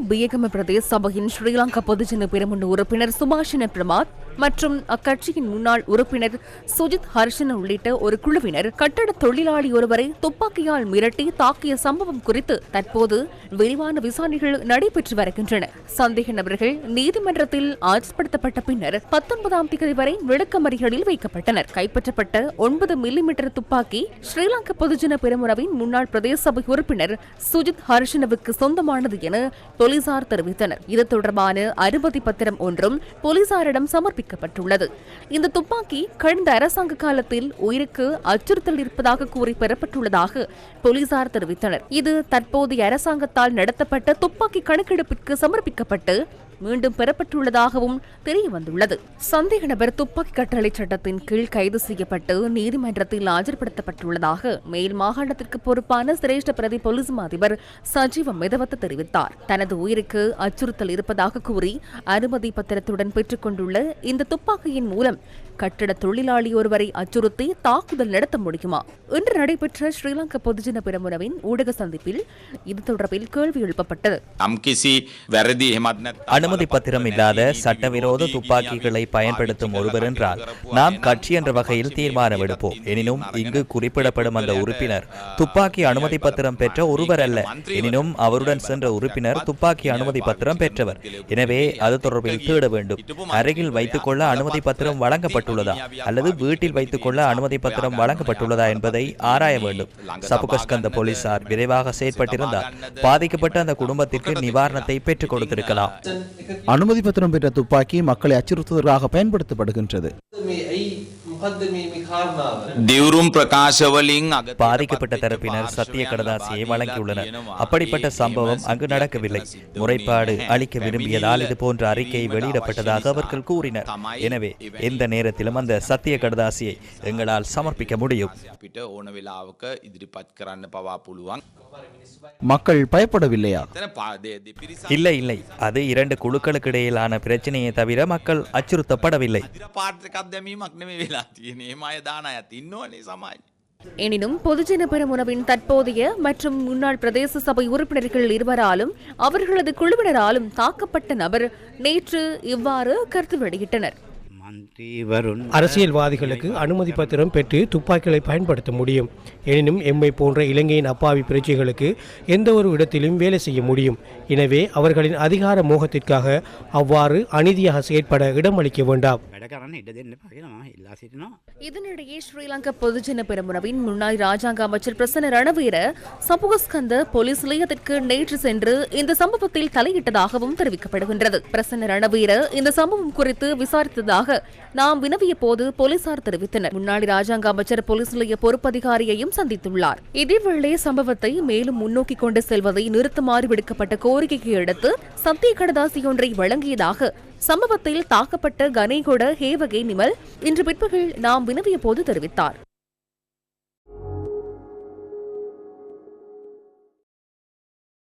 பியகம பிரதேச சபையின் ஸ்ரீலங்கா பொதுஜன பெரமுன உறுப்பினர் சுபாஷின பிரமாத் மற்றும் அக்கட்சியின் முன்னாள் உறுப்பினர் சுஜித் ஹர்ஷன் உள்ளிட்ட ஒரு குழுவினர் கட்டட தொழிலாளி ஒருவரை துப்பாக்கியால் மிரட்டி தாக்கிய சம்பவம் குறித்து தற்போது விரிவான விசாரணைகள் நடைபெற்று வருகின்றன. சந்தேக நபர்கள் நீதிமன்றத்தில் ஆஜர்படுத்தப்பட்ட பின்னர் 19ஆம் தேதி வரை விளக்கமறியலில் வைக்கப்பட்டனர். கைப்பற்றப்பட்ட 9 மில்லிமீட்டர் துப்பாக்கி ஸ்ரீலங்கா பொதுஜன பெரமுனவின் முன்னாள் பிரதேச சபை உறுப்பினர் சுஜித் ஹர்ஷனவுக்கு சொந்தமானது என போலீசார் தெரிவித்தனர். இது தொடர்பான அனுமதி பத்திரம் ஒன்றும் போலீசாரிடம் சமர்ப்பிக்கப்பட்டுள்ளது. இந்த துப்பாக்கி கடந்த அரசாங்க காலத்தில் உயிருக்கு அச்சுறுத்தல் இருப்பதாக கூறி பெறப்பட்டுள்ளதாக போலீசார் தெரிவித்தனர். இது தற்போதைய அரசாங்கத்தால் நடத்தப்பட்ட துப்பாக்கி கணக்கெடுப்பிற்கு சமர்ப்பிக்கப்பட்டு மீண்டும் பெறப்பட்டுள்ளதாகவும் தெரியவந்துள்ளது. சந்தேக நபர் துப்பாக்கி கட்டளை சட்டத்தின் கீழ் கைது செய்யப்பட்டு நீதிமன்றத்தில் ஆஜர்படுத்தப்பட்டுள்ளதாக மேல் மாகாணத்திற்கு பொறுப்பான சிரேஷ்ட பிரதி போலீஸ் அதிபர் சஜீவ மெதவத் தெரிவித்தார். தனது உயிருக்கு அச்சுறுத்தல் இருப்பதாக கூறி அனுமதி பத்திரத்துடன் பெற்றுக் கொண்டுள்ள இந்த துப்பாக்கியின் மூலம் கட்டட தொழிலாளி ஒருவரை அச்சுறுத்தி தாக்குதல் நடத்த முடியுமா? இன்று நடைபெற்ற ஸ்ரீலங்கா பொதுஜன பெரமுனவின் ஊடக சந்திப்பில் இது தொடர்பில் கேள்வி எழுப்பப்பட்டது. அனுமதி பத்திரம் இல்லாத சட்டவிரோத துப்பாக்கிகளை பயன்படுத்தும் ஒருவர் என்றால் நாம் கட்சி என்ற வகையில் தீர்மானம் எடுப்போம். எனினும் இங்கு குறிப்பிடப்படும் அந்த உறுப்பினர் துப்பாக்கி அனுமதி பத்திரம் பெற்ற ஒருவர் அல்ல. எனினும் அவருடன் சென்ற உறுப்பினர் துப்பாக்கி அனுமதி பத்திரம் பெற்றவர். எனவே அது தொடர்பில் தேட வேண்டும். அருகில் வைத்துக் கொள்ள அனுமதி பத்திரம் வழங்கப்பட்டுள்ளதா அல்லது வீட்டில் வைத்துக் கொள்ள அனுமதி பத்திரம் வழங்கப்பட்டுள்ளதா என்பதை ஆராய வேண்டும். சபுகஸ்கந்த போலீசார் விரைவாக செயற்பட்டிருந்தால் பாதிக்கப்பட்ட அந்த குடும்பத்திற்கு நிவாரணத்தை பெற்றுக் கொடுத்திருக்கலாம். அனுமதி பத்திரம் பெற்ற துப்பாக்கி மக்களை அச்சுறுத்துவதற்காக பயன்படுத்தப்படுகின்றது. பாதிக்கப்பட்ட தரப்பினர் சத்திய கடதாசியை வழங்கியுள்ளனர். அப்படிப்பட்ட சம்பவம் அங்கு நடக்கவில்லை. முறைப்பாடு அளிக்க விரும்பியதால் இது போன்ற அறிக்கை வெளியிடப்பட்டதாக அவர்கள் கூறினர். எனவே எந்த நேரத்திலும் அந்த சத்திய கடதாசியை எங்களால் சமர்ப்பிக்க முடியும். மக்கள் பயப்படவில்லையா? இல்லை இல்லை, அது 2 குழுக்களுக்கு இடையிலான பிரச்சனையை தவிர மக்கள் அச்சுறுத்தப்படவில்லை. எனினும் பொதுஜன பெரமுனவின் தற்போதைய மற்றும் முன்னாள் பிரதேச சபை உறுப்பினர்கள் இருவராலும் அவர்களது குழுவினராலும் தாக்கப்பட்ட நபர் நேற்று இவ்வாறு கருத்து வெளியிட்டனர். அரசியல்வாதிகளுக்கு அனுமதி பத்திரம் பெற்று துப்பாக்கிகளை பயன்படுத்த முடியும். எனினும் எம்மை போன்ற இலங்கையின் அப்பாவி பிரஜைகளுக்கு எந்த ஒரு இடத்திலும் வேலை செய்ய முடியும். எனவே அவர்களின் அதிகார மோகத்திற்காக அவ்வாறு அநீதியாக செயற்பட இடமளிக்க வேண்டாம். இதனிடையே ஸ்ரீலங்கா பொதுஜன பெரமுனவின் முன்னாள் ராஜாங்க அமைச்சர் பிரசன்ன ரணவீர சபுகஸ்கந்த போலீஸ் நிலையத்திற்கு நேற்று சென்று இந்த சம்பவத்தில் தலையிட்டதாகவும் தெரிவிக்கப்படுகின்றது. பிரசன்ன ரணவீர இந்த சம்பவம் குறித்து விசாரித்ததாக நாம் வினவிய போது போலீசார் தெரிவித்தனர். முன்னாள் ராஜாங்க அமைச்சர் போலீஸ் நிலைய பொறுப்பதிகாரியையும் சந்தித்துள்ளார். இதேவேளை சம்பவத்தை மேலும் முன்னோக்கி கொண்டு செல்வதை நிறுத்துமாறு விடுக்கப்பட்ட கோரிக்கையை அடுத்து சத்திய கடதாசி ஒன்றை வழங்கியதாக சம்பவத்தில் தாக்கப்பட்ட கனேகொட ஹேவகே நிமல் இன்று பிற்பகல் நாம் வினவிய போது தெரிவித்தார்.